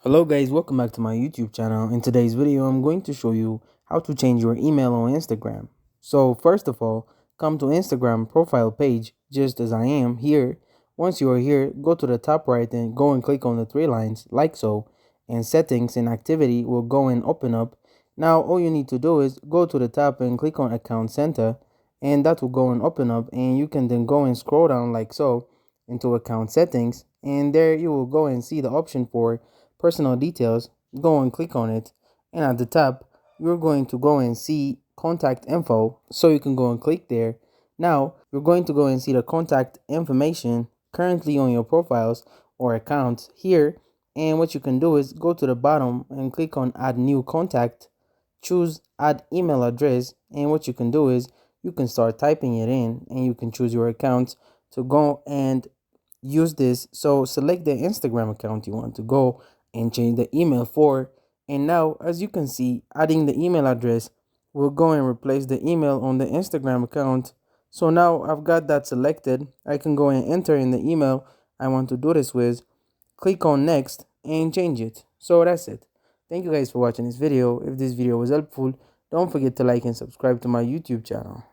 Hello guys, welcome back to my YouTube channel. In today's video, I'm going to show you how to change your email on Instagram. So first of all, come to Instagram profile page just as I am here. Once you are here, go to the top right and go and click on the three lines like so, and settings and activity will go and open up. Now all you need to do is go to the top and click on account center, and that will go and open up, and you can then go and scroll down like so into account settings, and there you will go and see the option for personal details. Go and click on it, and at the top you're going to go and see contact info, so you can go and click there. Now you're going to go and see the contact information currently on your profiles or accounts here, and what you can do is go to the bottom and click on add new contact, choose add email address, and what you can do is you can start typing it in, and you can choose your account to go and use this. So select the Instagram account you want to go and change the email for. And now, as you can see, adding the email address will go and replace the email on the Instagram account. So now I've got that selected. I can go and enter in the email I want to do this with, click on next, and change it. So that's it. Thank you guys for watching this video. If this video was helpful, don't forget to like and subscribe to my YouTube channel.